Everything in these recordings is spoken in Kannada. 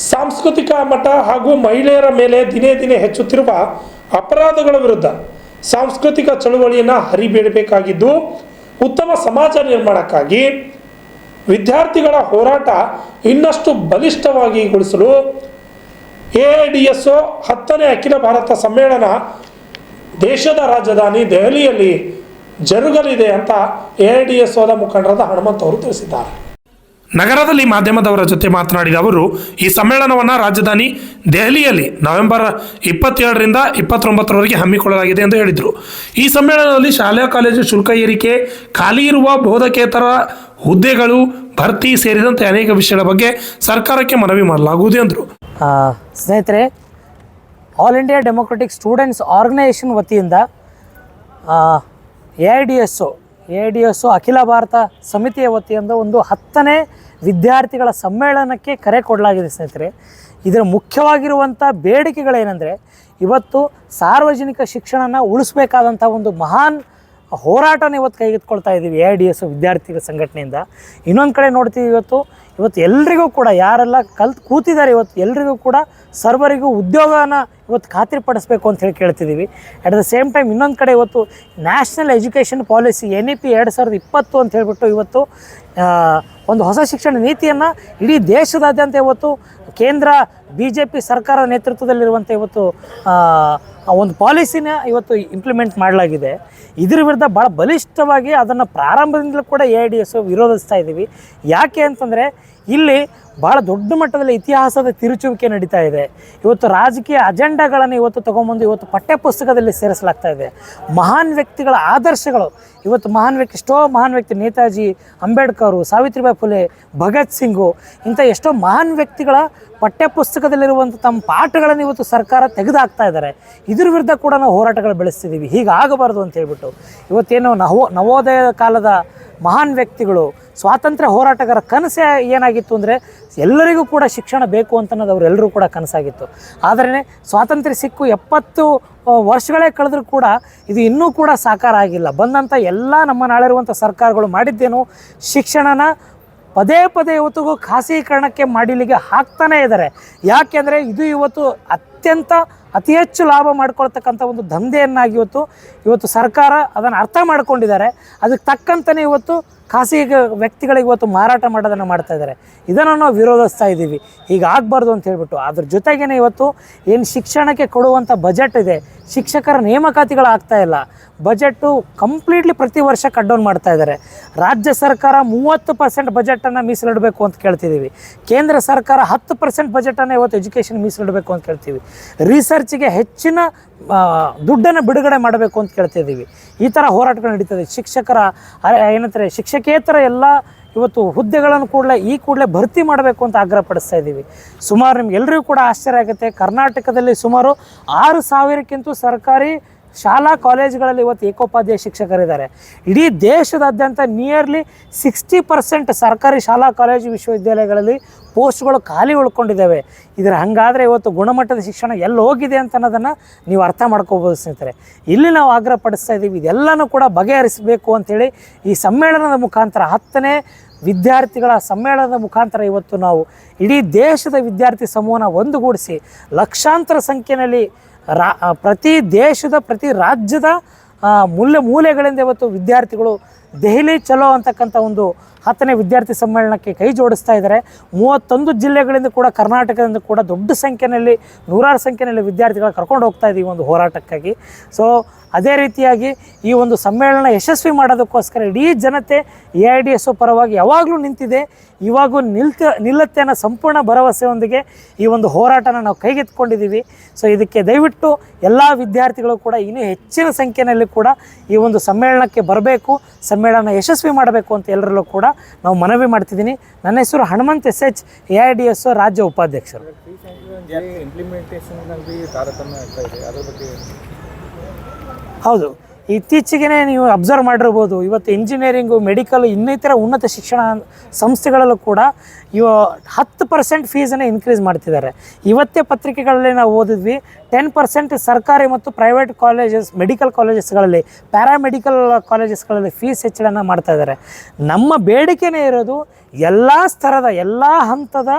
ಸಾಂಸ್ಕೃತಿಕ ಮಠ ಹಾಗೂ ಮಹಿಳೆಯರ ಮೇಲೆ ದಿನೇ ದಿನೇ ಹೆಚ್ಚುತ್ತಿರುವ ಅಪರಾಧಗಳ ವಿರುದ್ಧ ಸಾಂಸ್ಕೃತಿಕ ಚಳುವಳಿಯನ್ನು ಹರಿಬಿಡಬೇಕಾಗಿದ್ದು, ಉತ್ತಮ ಸಮಾಜ ನಿರ್ಮಾಣಕ್ಕಾಗಿ ವಿದ್ಯಾರ್ಥಿಗಳ ಹೋರಾಟ ಇನ್ನಷ್ಟು ಬಲಿಷ್ಠವಾಗಿಗೊಳಿಸಲು AIDSO 10ನೇ ಅಖಿಲ ಭಾರತ ಸಮ್ಮೇಳನ ದೇಶದ ರಾಜಧಾನಿ ದೆಹಲಿಯಲ್ಲಿ ಜರುಗಲಿದೆ ಅಂತ AIDSOದ ಮುಖಂಡರಾದ ಹನುಮಂತ್ ಅವರು ತಿಳಿಸಿದ್ದಾರೆ. ನಗರದಲ್ಲಿ ಮಾಧ್ಯಮದವರ ಜೊತೆ ಮಾತನಾಡಿದ ಅವರು, ಈ ಸಮ್ಮೇಳನವನ್ನು ರಾಜಧಾನಿ ದೆಹಲಿಯಲ್ಲಿ ನವೆಂಬರ್ 27ರಿಂದ 29ರವರೆಗೆ ಹಮ್ಮಿಕೊಳ್ಳಲಾಗಿದೆ ಎಂದು ಹೇಳಿದರು. ಈ ಸಮ್ಮೇಳನದಲ್ಲಿ ಶಾಲಾ ಕಾಲೇಜು ಶುಲ್ಕ ಏರಿಕೆ, ಖಾಲಿ ಇರುವ ಬೋಧಕೇತರ ಹುದ್ದೆಗಳು ಭರ್ತಿ ಸೇರಿದಂತೆ ಅನೇಕ ವಿಷಯಗಳ ಬಗ್ಗೆ ಸರ್ಕಾರಕ್ಕೆ ಮನವಿ ಮಾಡಲಾಗುವುದು ಎಂದರು. ಸ್ನೇಹಿತರೆ, all India democratic students organisation ವತಿಯಿಂದ AIDSO ಅಖಿಲ ಭಾರತ ಸಮಿತಿಯ ವತಿಯಿಂದ ಒಂದು 10ನೇ ವಿದ್ಯಾರ್ಥಿಗಳ ಸಮ್ಮೇಳನಕ್ಕೆ ಕರೆ ಕೊಡಲಾಗಿದೆ. ಸ್ನೇಹಿತರೆ, ಇದರ ಮುಖ್ಯವಾಗಿರುವಂಥ ಬೇಡಿಕೆಗಳೇನೆಂದರೆ, ಇವತ್ತು ಸಾರ್ವಜನಿಕ ಶಿಕ್ಷಣನ ಉಳಿಸ್ಬೇಕಾದಂಥ ಒಂದು ಮಹಾನ್ ಹೋರಾಟನ ಇವತ್ತು ಕೈಗೆತ್ಕೊಳ್ತಾ ಇದ್ದೀವಿ AIDSO ವಿದ್ಯಾರ್ಥಿಗಳ ಸಂಘಟನೆಯಿಂದ. ಇನ್ನೊಂದು ಕಡೆ ನೋಡ್ತೀವಿ, ಇವತ್ತು ಎಲ್ರಿಗೂ ಕೂಡ ಯಾರೆಲ್ಲ ಕೂತಿದ್ದಾರೆ, ಇವತ್ತು ಎಲ್ರಿಗೂ ಕೂಡ ಸರ್ವರಿಗೂ ಉದ್ಯೋಗನ ಇವತ್ತು ಖಾತ್ರಿಪಡಿಸಬೇಕು ಅಂತ ಹೇಳಿ ಕೇಳ್ತಿದ್ದೀವಿ. ಅಟ್ ದ ಸೇಮ್ ಟೈಮ್ ಇನ್ನೊಂದು ಕಡೆ ಇವತ್ತು ನ್ಯಾಷನಲ್ ಎಜುಕೇಷನ್ ಪಾಲಿಸಿ NEP 2020 ಅಂತ ಹೇಳ್ಬಿಟ್ಟು ಇವತ್ತು ಒಂದು ಹೊಸ ಶಿಕ್ಷಣ ನೀತಿಯನ್ನು ಇಡೀ ದೇಶದಾದ್ಯಂತ ಇವತ್ತು ಕೇಂದ್ರ BJP ಸರ್ಕಾರ ನೇತೃತ್ವದಲ್ಲಿರುವಂಥ ಇವತ್ತು ಒಂದು ಪಾಲಿಸಿನ ಇವತ್ತು ಇಂಪ್ಲಿಮೆಂಟ್ ಮಾಡಲಾಗಿದೆ. ಇದರ ವಿರುದ್ಧ ಭಾಳ ಬಲಿಷ್ಠವಾಗಿ ಅದನ್ನು ಪ್ರಾರಂಭದಿಂದಲೂ ಕೂಡ AIDSO ವಿರೋಧಿಸ್ತಾ ಇದ್ದೀವಿ. ಯಾಕೆ ಅಂತಂದರೆ, ಇಲ್ಲಿ ಭಾಳ ದೊಡ್ಡ ಮಟ್ಟದಲ್ಲಿ ಇತಿಹಾಸದ ತಿರುಚುವಿಕೆ ನಡೀತಾ ಇದೆ. ಇವತ್ತು ರಾಜಕೀಯ ಅಜೆಂಡಾಗಳನ್ನು ಇವತ್ತು ತೊಗೊಂಬಂದು ಇವತ್ತು ಪಠ್ಯಪುಸ್ತಕದಲ್ಲಿ ಸೇರಿಸಲಾಗ್ತಾ ಇದೆ. ಮಹಾನ್ ವ್ಯಕ್ತಿಗಳ ಆದರ್ಶಗಳು ಇವತ್ತು ಎಷ್ಟೋ ಮಹಾನ್ ವ್ಯಕ್ತಿ, ನೇತಾಜಿ, ಅಂಬೇಡ್ಕರು, ಸಾವಿತ್ರಿಬಾಯಿ ಫುಲೆ, ಭಗತ್ ಸಿಂಗು, ಇಂಥ ಎಷ್ಟೋ ಮಹಾನ್ ವ್ಯಕ್ತಿಗಳ ಪಠ್ಯಪುಸ್ತಕದಲ್ಲಿರುವಂಥ ತಮ್ಮ ಪಾಠಗಳನ್ನು ಇವತ್ತು ಸರ್ಕಾರ ತೆಗೆದುಹಾಕ್ತಾ ಇದ್ದಾರೆ. ಇದ್ರ ವಿರುದ್ಧ ಕೂಡ ನಾವು ಹೋರಾಟಗಳು ಬೆಳೆಸ್ತಿದ್ದೀವಿ. ಹೀಗಾಗಬಾರ್ದು ಅಂತ ಹೇಳ್ಬಿಟ್ಟು ಇವತ್ತೇನು ನವೋದಯ ಕಾಲದ ಮಹಾನ್ ವ್ಯಕ್ತಿಗಳು, ಸ್ವಾತಂತ್ರ್ಯ ಹೋರಾಟಗಾರ ಕನಸೇ ಏನಾಗಿತ್ತು ಅಂದರೆ ಎಲ್ಲರಿಗೂ ಕೂಡ ಶಿಕ್ಷಣ ಬೇಕು ಅಂತ ಅನ್ನೋದು ಅವರೆಲ್ಲರೂ ಕೂಡ ಕನಸಾಗಿತ್ತು. ಆದರೆ ಸ್ವಾತಂತ್ರ್ಯ ಸಿಕ್ಕು 70 ವರ್ಷಗಳೇ ಕಳೆದರೂ ಕೂಡ ಇದು ಇನ್ನೂ ಕೂಡ ಸಾಕಾರ ಆಗಿಲ್ಲ. ಬಂದಂಥ ಎಲ್ಲ ನಮ್ಮ ನಾಳಿರುವಂಥ ಸರ್ಕಾರಗಳು ಮಾಡಿದ್ದೇನು, ಶಿಕ್ಷಣನ ಪದೇ ಇವತ್ತಿಗೂ ಖಾಸಗೀಕರಣಕ್ಕೆ ಮಾಡಲಿಕ್ಕೆ ಹಾಕ್ತಾನೇ ಇದ್ದಾರೆ. ಯಾಕೆಂದರೆ ಇದು ಇವತ್ತು ಅತಿ ಹೆಚ್ಚು ಲಾಭ ಮಾಡ್ಕೊಳ್ತಕ್ಕಂಥ ಒಂದು ದಂಧೆಯನ್ನಾಗಿ ಇವತ್ತು ಸರ್ಕಾರ ಅದನ್ನು ಅರ್ಥ ಮಾಡ್ಕೊಂಡಿದ್ದಾರೆ. ಅದಕ್ಕೆ ತಕ್ಕಂತಲೇ ಇವತ್ತು ಖಾಸಗಿ ವ್ಯಕ್ತಿಗಳಿಗೆ ಇವತ್ತು ಮಾರಾಟ ಮಾಡೋದನ್ನು ಮಾಡ್ತಾ ಇದ್ದಾರೆ. ಇದನ್ನು ನಾವು ವಿರೋಧಿಸ್ತಾ ಇದ್ದೀವಿ. ಹೀಗಾಗಬಾರ್ದು ಅಂತ ಹೇಳ್ಬಿಟ್ಟು ಅದ್ರ ಜೊತೆಗೇ ಇವತ್ತು ಏನು ಶಿಕ್ಷಣಕ್ಕೆ ಕೊಡುವಂಥ ಬಜೆಟ್ ಇದೆ, ಶಿಕ್ಷಕರ ನೇಮಕಾತಿಗಳಾಗ್ತಾ ಇಲ್ಲ. ಬಜೆಟ್ಟು ಕಂಪ್ಲೀಟ್ಲಿ ಪ್ರತಿ ವರ್ಷ ಕಟ್ ಡೌನ್ ಮಾಡ್ತಾ ಇದ್ದಾರೆ. ರಾಜ್ಯ ಸರ್ಕಾರ 30% ಬಜೆಟನ್ನು ಮೀಸಲಿಡಬೇಕು ಅಂತ ಕೇಳ್ತಿದ್ದೀವಿ. ಕೇಂದ್ರ ಸರ್ಕಾರ 10% ಬಜೆಟನ್ನು ಇವತ್ತು ಎಜುಕೇಷನ್ ಮೀಸಲಿಡಬೇಕು ಅಂತ ಕೇಳ್ತೀವಿ. ರಿಸರ್ಚ್ಗೆ ಹೆಚ್ಚಿನ ದುಡ್ಡನ್ನು ಬಿಡುಗಡೆ ಮಾಡಬೇಕು ಅಂತ ಕೇಳ್ತಿದ್ದೀವಿ. ಈ ಥರ ಹೋರಾಟಗಳು ನಡೀತದೆ. ಶಿಕ್ಷಕೇತರ ಎಲ್ಲ ಇವತ್ತು ಹುದ್ದೆಗಳನ್ನು ಕೂಡಲೇ ಭರ್ತಿ ಮಾಡಬೇಕು ಅಂತ ಆಗ್ರಹಪಡಿಸ್ತಾ ಇದ್ದೀವಿ. ಸುಮಾರು ನಿಮ್ಗೆಲ್ಲರಿಗೂ ಕೂಡ ಆಶ್ಚರ್ಯ ಆಗುತ್ತೆ, ಕರ್ನಾಟಕದಲ್ಲಿ ಸುಮಾರು 6,000ಕ್ಕಿಂತ ಸರ್ಕಾರಿ ಶಾಲಾ ಕಾಲೇಜುಗಳಲ್ಲಿ ಇವತ್ತು ಏಕೋಪಾಧ್ಯಾಯ ಶಿಕ್ಷಕರಿದ್ದಾರೆ. ಇಡೀ ದೇಶದಾದ್ಯಂತ ನಿಯರ್ಲಿ 60% ಸರ್ಕಾರಿ ಶಾಲಾ ಕಾಲೇಜು ವಿಶ್ವವಿದ್ಯಾಲಯಗಳಲ್ಲಿ ಪೋಸ್ಟ್ಗಳು ಖಾಲಿ ಉಳ್ಕೊಂಡಿದ್ದಾವೆ. ಹಾಗಾದರೆ ಇವತ್ತು ಗುಣಮಟ್ಟದ ಶಿಕ್ಷಣ ಎಲ್ಲಿ ಹೋಗಿದೆ ಅಂತ ಅನ್ನೋದನ್ನು ನೀವು ಅರ್ಥ ಮಾಡ್ಕೋಬೋದು ಸ್ನೇಹಿತರೆ. ಇಲ್ಲಿ ನಾವು ಆಗ್ರಹಪಡಿಸ್ತಾ ಇದ್ದೀವಿ, ಇದೆಲ್ಲನೂ ಕೂಡ ಬಗೆಹರಿಸಬೇಕು ಅಂಥೇಳಿ ಈ ಸಮ್ಮೇಳನದ ಮುಖಾಂತರ 10ನೇ ವಿದ್ಯಾರ್ಥಿಗಳ ಸಮ್ಮೇಳನದ ಮುಖಾಂತರ ಇವತ್ತು ನಾವು ಇಡೀ ದೇಶದ ವಿದ್ಯಾರ್ಥಿ ಸಮೂಹನ ಒಂದುಗೂಡಿಸಿ ಲಕ್ಷಾಂತರ ಸಂಖ್ಯೆಯಲ್ಲಿ ಪ್ರತಿ ದೇಶದ ಪ್ರತಿ ರಾಜ್ಯದ ಮೂಲೆಗಳಿಂದ ಇವತ್ತು ವಿದ್ಯಾರ್ಥಿಗಳು ದೆಹಲಿ ಚಲೋ ಅಂತಕ್ಕಂಥ ಒಂದು 10ನೇ ವಿದ್ಯಾರ್ಥಿ ಸಮ್ಮೇಳನಕ್ಕೆ ಕೈ ಜೋಡಿಸ್ತಾ ಇದ್ದಾರೆ. 31 ಜಿಲ್ಲೆಗಳಿಂದ ಕೂಡ, ಕರ್ನಾಟಕದಿಂದ ಕೂಡ ದೊಡ್ಡ ಸಂಖ್ಯೆಯಲ್ಲಿ, ನೂರಾರು ಸಂಖ್ಯೆಯಲ್ಲಿ ವಿದ್ಯಾರ್ಥಿಗಳು ಕರ್ಕೊಂಡು ಹೋಗ್ತಾ ಇದ್ದೀವಿ ಒಂದು ಹೋರಾಟಕ್ಕಾಗಿ. ಸೊ ಅದೇ ರೀತಿಯಾಗಿ ಈ ಒಂದು ಸಮ್ಮೇಳನ ಯಶಸ್ವಿ ಮಾಡೋದಕ್ಕೋಸ್ಕರ ಇಡೀ ಜನತೆ AIDSO ಪರವಾಗಿ ಯಾವಾಗಲೂ ನಿಂತಿದೆ, ಇವಾಗೂ ನಿಲ್ಲತ್ತೆ ಅನ್ನೋ ಸಂಪೂರ್ಣ ಭರವಸೆಯೊಂದಿಗೆ ಈ ಒಂದು ಹೋರಾಟನ ನಾವು ಕೈಗೆತ್ತಿಕೊಂಡಿದ್ದೀವಿ. ಸೊ ಇದಕ್ಕೆ ದಯವಿಟ್ಟು ಎಲ್ಲ ವಿದ್ಯಾರ್ಥಿಗಳು ಕೂಡ ಇನ್ನೂ ಹೆಚ್ಚಿನ ಸಂಖ್ಯೆಯಲ್ಲಿ ಕೂಡ ಈ ಒಂದು ಸಮ್ಮೇಳನಕ್ಕೆ ಬರಬೇಕು, ಸಮ್ಮೇಳನ ಯಶಸ್ವಿ ಮಾಡಬೇಕು ಅಂತ ಎಲ್ಲರಲ್ಲೂ ಕೂಡ ನಾವು ಮನವಿ ಮಾಡ್ತಿದ್ದೀನಿ. ನನ್ನ ಹೆಸರು ಹನುಮಂತ್ SH, AIDSO ರಾಜ್ಯ ಉಪಾಧ್ಯಕ್ಷರು. ಹೌದು, ಇತ್ತೀಚೆಗೆ ನೀವು ಅಬ್ಸರ್ವ್ ಮಾಡಿರ್ಬೋದು, ಇವತ್ತು ಇಂಜಿನಿಯರಿಂಗು, ಮೆಡಿಕಲ್, ಇನ್ನಿತರ ಉನ್ನತ ಶಿಕ್ಷಣ ಸಂಸ್ಥೆಗಳಲ್ಲೂ ಕೂಡ 10% ಫೀಸನ್ನು ಇನ್ಕ್ರೀಸ್ ಮಾಡ್ತಿದ್ದಾರೆ. ಇವತ್ತೇ ಪತ್ರಿಕೆಗಳಲ್ಲಿ ನಾವು ಓದಿದ್ವಿ, 10% ಸರ್ಕಾರಿ ಮತ್ತು ಪ್ರೈವೇಟ್ ಕಾಲೇಜಸ್, ಮೆಡಿಕಲ್ ಕಾಲೇಜಸ್ಗಳಲ್ಲಿ, ಪ್ಯಾರಾಮೆಡಿಕಲ್ ಕಾಲೇಜಸ್ಗಳಲ್ಲಿ ಫೀಸ್ ಹೆಚ್ಚಳನ ಮಾಡ್ತಾ ಇದ್ದಾರೆ. ನಮ್ಮ ಬೇಡಿಕೆನೇ ಇರೋದು ಎಲ್ಲ ಸ್ತರದ, ಎಲ್ಲ ಹಂತದ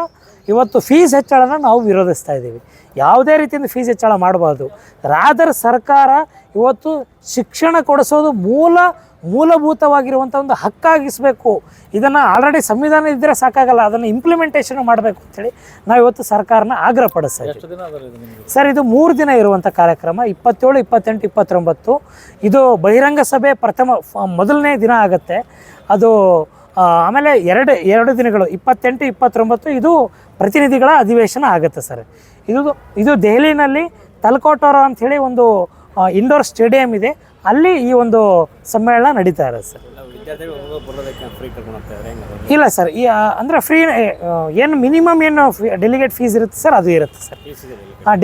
ಇವತ್ತು ಫೀಸ್ ಹೆಚ್ಚಳನ ನಾವು ವಿರೋಧಿಸ್ತಾ ಇದ್ದೀವಿ. ಯಾವುದೇ ರೀತಿಯಿಂದ ಫೀಸ್ ಹೆಚ್ಚಳ ಮಾಡಬಾರ್ದು. ರಾದರ್ ಸರ್ಕಾರ ಇವತ್ತು ಶಿಕ್ಷಣ ಕೊಡಿಸೋದು ಮೂಲಭೂತವಾಗಿರುವಂಥ ಒಂದು ಹಕ್ಕಾಗಿಸಬೇಕು. ಇದನ್ನು ಆಲ್ರೆಡಿ ಸಂವಿಧಾನ ಇದ್ದರೆ ಸಾಕಾಗಲ್ಲ, ಅದನ್ನು ಇಂಪ್ಲಿಮೆಂಟೇಷನ್ ಮಾಡಬೇಕು ಅಂತೇಳಿ ನಾವು ಇವತ್ತು ಸರ್ಕಾರನ ಆಗ್ರಹ ಪಡಿಸ್ತಾ ಇದ್ದೀವಿ. ಸರ್, ಇದು 3 ದಿನ ಇರುವಂಥ ಕಾರ್ಯಕ್ರಮ. 27, 28, 29 ಇದು ಬಹಿರಂಗ ಸಭೆ ಮೊದಲನೇ ದಿನ ಆಗುತ್ತೆ. ಅದು ಆಮೇಲೆ ಎರಡು ದಿನಗಳು 28, 29 ಇದು ಪ್ರತಿನಿಧಿಗಳ ಅಧಿವೇಶನ ಆಗುತ್ತೆ ಸರ್. ಇದು ದೆಹಲಿನಲ್ಲಿ ತಲಕೋಟೋರ ಅಂಥೇಳಿ ಒಂದು ಇಂಡೋರ್ ಸ್ಟೇಡಿಯಂ ಇದೆ, ಅಲ್ಲಿ ಈ ಒಂದು ಸಮ್ಮೇಳನ ನಡೀತಾ ಇರೋದು ಸರ್. ಇಲ್ಲ ಸರ್, ಅಂದರೆ ಫ್ರೀ ಏನು ಮಿನಿಮಮ್ ಏನು ಡೆಲಿಗೇಟ್ ಫೀಸ್ ಇರುತ್ತೆ ಸರ್, ಅದು ಇರುತ್ತೆ ಸರ್.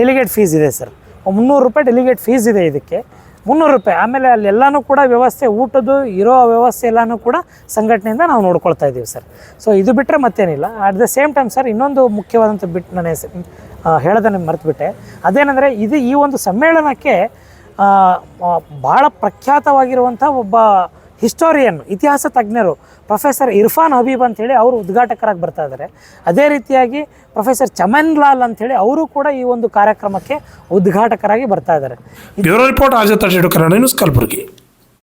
ಡೆಲಿಗೇಟ್ ಫೀಸ್ ಇದೆ ಸರ್, 300 ರೂಪಾಯಿ ಡೆಲಿಗೇಟ್ ಫೀಸ್ ಇದೆ ಇದಕ್ಕೆ, 300 ರೂಪಾಯಿ. ಆಮೇಲೆ ಅಲ್ಲೆಲ್ಲನೂ ಕೂಡ ವ್ಯವಸ್ಥೆ, ಊಟದ್ದು ಇರೋ ವ್ಯವಸ್ಥೆ ಎಲ್ಲನೂ ಕೂಡ ಸಂಘಟನೆಯಿಂದ ನಾವು ನೋಡ್ಕೊಳ್ತಾ ಇದ್ದೀವಿ ಸರ್. ಸೊ ಇದು ಬಿಟ್ಟರೆ ಮತ್ತೇನಿಲ್ಲ. At the same time sir, ಇನ್ನೊಂದು ಮುಖ್ಯವಾದಂಥ ನಾನು ಹೇಳೋದನ್ನು ಮರೆತುಬಿಟ್ಟೆ. ಅದೇನೆಂದರೆ ಈ ಒಂದು ಸಮ್ಮೇಳನಕ್ಕೆ ಭಾಳ ಪ್ರಖ್ಯಾತವಾಗಿರುವಂಥ ಒಬ್ಬ ಹಿಸ್ಟೋರಿಯನ್, ಇತಿಹಾಸ ತಜ್ಞರು ಪ್ರೊಫೆಸರ್ ಇರ್ಫಾನ್ ಹಬೀಬ್ ಅಂಥೇಳಿ ಅವರು ಉದ್ಘಾಟಕರಾಗಿ ಬರ್ತಾ ಇದ್ದಾರೆ. ಅದೇ ರೀತಿಯಾಗಿ ಪ್ರೊಫೆಸರ್ ಚಮನ್ ಲಾಲ್ ಅಂಥೇಳಿ ಅವರು ಕೂಡ ಈ ಒಂದು ಕಾರ್ಯಕ್ರಮಕ್ಕೆ ಉದ್ಘಾಟಕರಾಗಿ ಬರ್ತಾ ಇದ್ದಾರೆ. Bureau report, Kannada news, Kalaburagi.